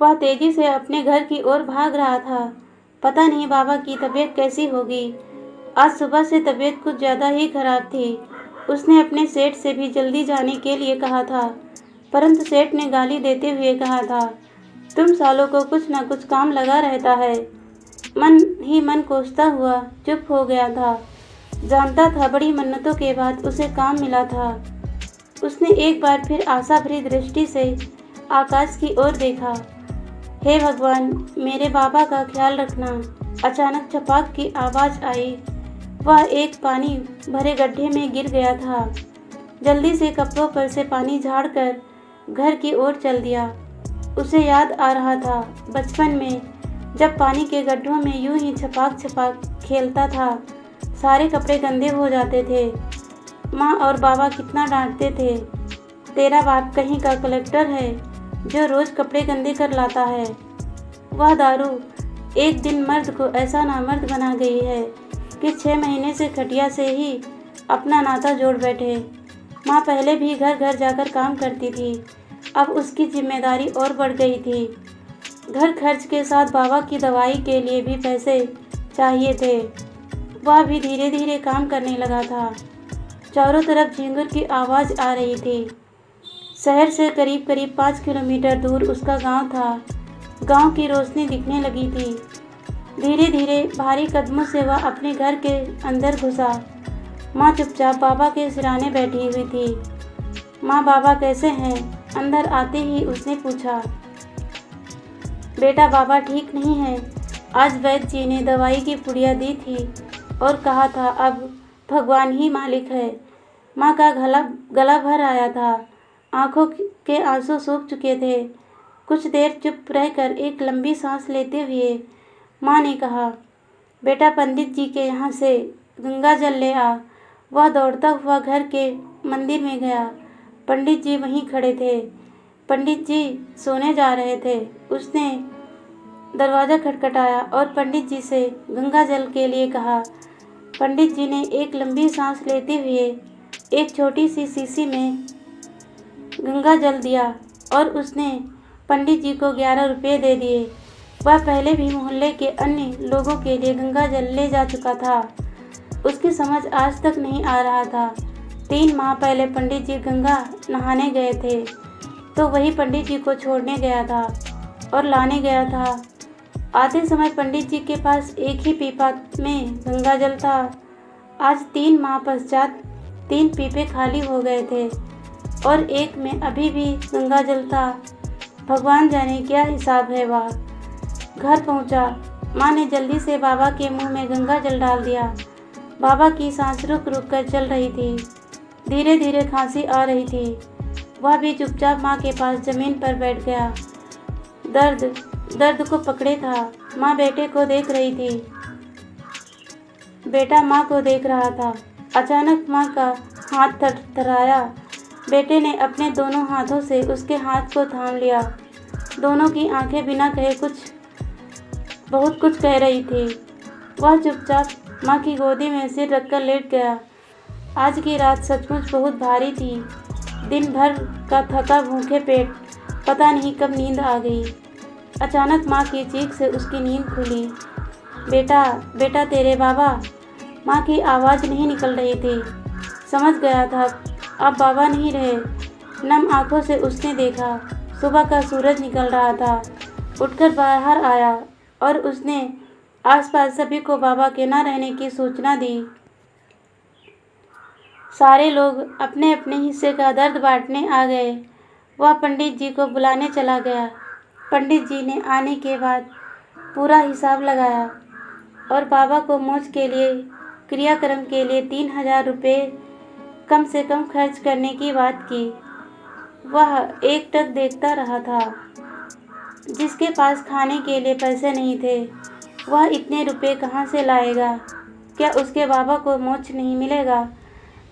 वह तेजी से अपने घर की ओर भाग रहा था। पता नहीं बाबा की तबीयत कैसी होगी। आज सुबह से तबीयत कुछ ज़्यादा ही खराब थी। उसने अपने सेठ से भी जल्दी जाने के लिए कहा था, परंतु सेठ ने गाली देते हुए कहा था, तुम सालों को कुछ न कुछ काम लगा रहता है। मन ही मन कोसता हुआ चुप हो गया था। जानता था बड़ी मन्नतों के बाद उसे काम मिला था। उसने एक बार फिर आशा भरी दृष्टि से आकाश की ओर देखा। हे भगवान, मेरे बाबा का ख्याल रखना। अचानक छपाक की आवाज़ आई। वह एक पानी भरे गड्ढे में गिर गया था। जल्दी से कपड़ों पर से पानी झाड़कर घर की ओर चल दिया। उसे याद आ रहा था बचपन में जब पानी के गड्ढों में यूं ही छपाक छपाक खेलता था, सारे कपड़े गंदे हो जाते थे। माँ और बाबा कितना डांटते थे, तेरा बाप कहीं का कलेक्टर है जो रोज़ कपड़े गंदे कर लाता है। वह दारू एक दिन मर्द को ऐसा नामर्द बना गई है कि 6 महीने से खटिया से ही अपना नाता जोड़ बैठे। माँ पहले भी घर घर जाकर काम करती थी, अब उसकी जिम्मेदारी और बढ़ गई थी। घर खर्च के साथ बाबा की दवाई के लिए भी पैसे चाहिए थे। वह भी धीरे धीरे काम करने लगा था। चारों तरफ झींगुर की आवाज़ आ रही थी। शहर से करीब करीब 5 किलोमीटर दूर उसका गांव था। गांव की रोशनी दिखने लगी थी। धीरे धीरे भारी कदमों से वह अपने घर के अंदर घुसा। माँ चुपचाप बाबा के सिराने बैठी हुई थी। माँ, बाबा कैसे हैं? अंदर आते ही उसने पूछा। बेटा, बाबा ठीक नहीं है। आज वैद्य जी ने दवाई की पुड़िया दी थी और कहा था अब भगवान ही मालिक है। माँ का गला भर आया था। आंखों के आंसू सूख चुके थे। कुछ देर चुप रहकर एक लंबी सांस लेते हुए माँ ने कहा, बेटा पंडित जी के यहाँ से गंगा जल ले आ। वह दौड़ता हुआ घर के मंदिर में गया। पंडित जी वहीं खड़े थे। पंडित जी सोने जा रहे थे। उसने दरवाज़ा खटखटाया और पंडित जी से गंगा जल के लिए कहा। पंडित जी ने एक लंबी सांस लेते हुए एक छोटी सी शीशी में गंगा जल दिया और उसने पंडित जी को 11 रुपये दे दिए। वह पहले भी मोहल्ले के अन्य लोगों के लिए गंगा जल ले जा चुका था। उसकी समझ आज तक नहीं आ रहा था। 3 माह पहले पंडित जी गंगा नहाने गए थे तो वही पंडित जी को छोड़ने गया था और लाने गया था। आते समय पंडित जी के पास एक ही पीपा में गंगा जल था। आज 3 माह पश्चात 3 पीपे खाली हो गए थे और एक में अभी भी गंगा जल था। भगवान जाने क्या हिसाब है वह। घर पहुंचा। माँ ने जल्दी से बाबा के मुंह में गंगा जल डाल दिया। बाबा की सांस रुक रुक कर चल रही थी। धीरे धीरे खांसी आ रही थी। वह भी चुपचाप माँ के पास ज़मीन पर बैठ गया। दर्द को पकड़े था। माँ बेटे को देख रही थी। बेटा माँ को देख रहा था। अचानक माँ का हाथ थरथराया। बेटे ने अपने दोनों हाथों से उसके हाथ को थाम लिया। दोनों की आंखें बिना कहे बहुत कुछ कह रही थी। वह चुपचाप माँ की गोदी में सिर रखकर लेट गया। आज की रात सचमुच बहुत भारी थी। दिन भर का थका भूखे पेट पता नहीं कब नींद आ गई। अचानक माँ की चीख से उसकी नींद खुली। बेटा, बेटा तेरे बाबा। माँ की आवाज़ नहीं निकल रही थी। समझ गया था अब बाबा नहीं रहे। नम आंखों से उसने देखा सुबह का सूरज निकल रहा था। उठकर बाहर आया और उसने आसपास सभी को बाबा के न रहने की सूचना दी। सारे लोग अपने अपने हिस्से का दर्द बांटने आ गए। वह पंडित जी को बुलाने चला गया। पंडित जी ने आने के बाद पूरा हिसाब लगाया और बाबा को मोच के लिए क्रियाक्रम के लिए 3000 रुपये कम से कम खर्च करने की बात की। वह एकटक देखता रहा था। जिसके पास खाने के लिए पैसे नहीं थे वह इतने रुपए कहाँ से लाएगा? क्या उसके बाबा को मोक्ष नहीं मिलेगा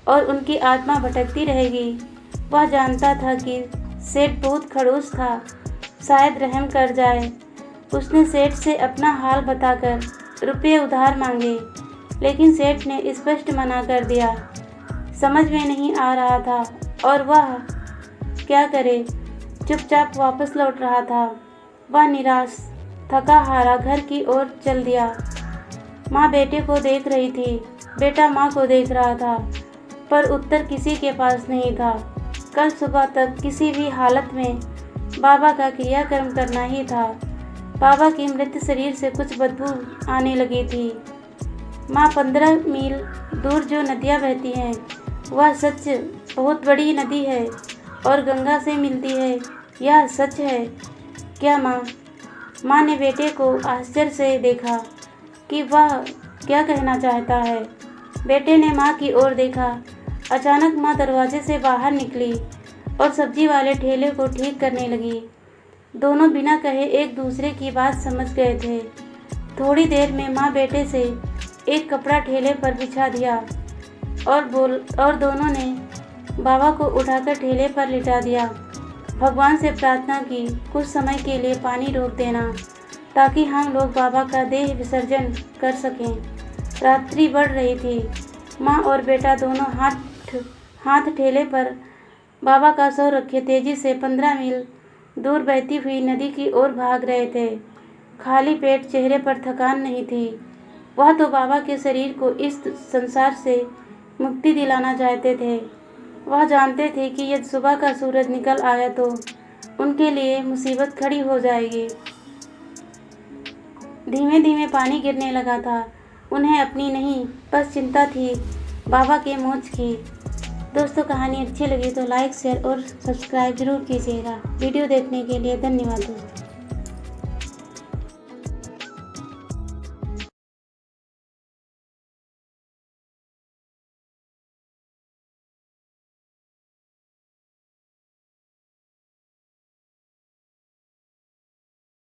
और उनकी आत्मा भटकती रहेगी? वह जानता था कि सेठ बहुत खड़ूस था, शायद रहम कर जाए। उसने सेठ से अपना हाल बताकर रुपये उधार मांगे, लेकिन सेठ ने स्पष्ट मना कर दिया। समझ में नहीं आ रहा था और वह क्या करे, चुपचाप वापस लौट रहा था। वह निराश थका हारा घर की ओर चल दिया। माँ बेटे को देख रही थी, बेटा माँ को देख रहा था, पर उत्तर किसी के पास नहीं था। कल सुबह तक किसी भी हालत में बाबा का क्रियाकर्म करना ही था। बाबा के मृत शरीर से कुछ बदबू आने लगी थी। माँ 15 मील दूर जो नदियाँ बहती हैं वह सच बहुत बड़ी नदी है और गंगा से मिलती है, यह सच है क्या माँ? माँ ने बेटे को आश्चर्य से देखा कि वह क्या कहना चाहता है। बेटे ने माँ की ओर देखा। अचानक माँ दरवाजे से बाहर निकली और सब्जी वाले ठेले को ठीक करने लगी। दोनों बिना कहे एक दूसरे की बात समझ गए थे। थोड़ी देर में माँ बेटे से एक कपड़ा ठेले पर बिछा दिया और दोनों ने बाबा को उठाकर ठेले पर लिटा दिया। भगवान से प्रार्थना की कुछ समय के लिए पानी रोक देना ताकि हम लोग बाबा का देह विसर्जन कर सकें। रात्रि बढ़ रही थी। माँ और बेटा दोनों हाथ ठेले पर बाबा का सर रखे तेजी से 15 मील दूर बहती हुई नदी की ओर भाग रहे थे। खाली पेट, चेहरे पर थकान नहीं थी। वह तो बाबा के शरीर को इस संसार से मुक्ति दिलाना चाहते थे। वह जानते थे कि यदि सुबह का सूरज निकल आया तो उनके लिए मुसीबत खड़ी हो जाएगी। धीमे धीमे पानी गिरने लगा था। उन्हें अपनी नहीं, बस चिंता थी बाबा के मोक्ष की। दोस्तों, कहानी अच्छी लगी तो लाइक, शेयर और सब्सक्राइब जरूर कीजिएगा। वीडियो देखने के लिए धन्यवाद दोस्तों।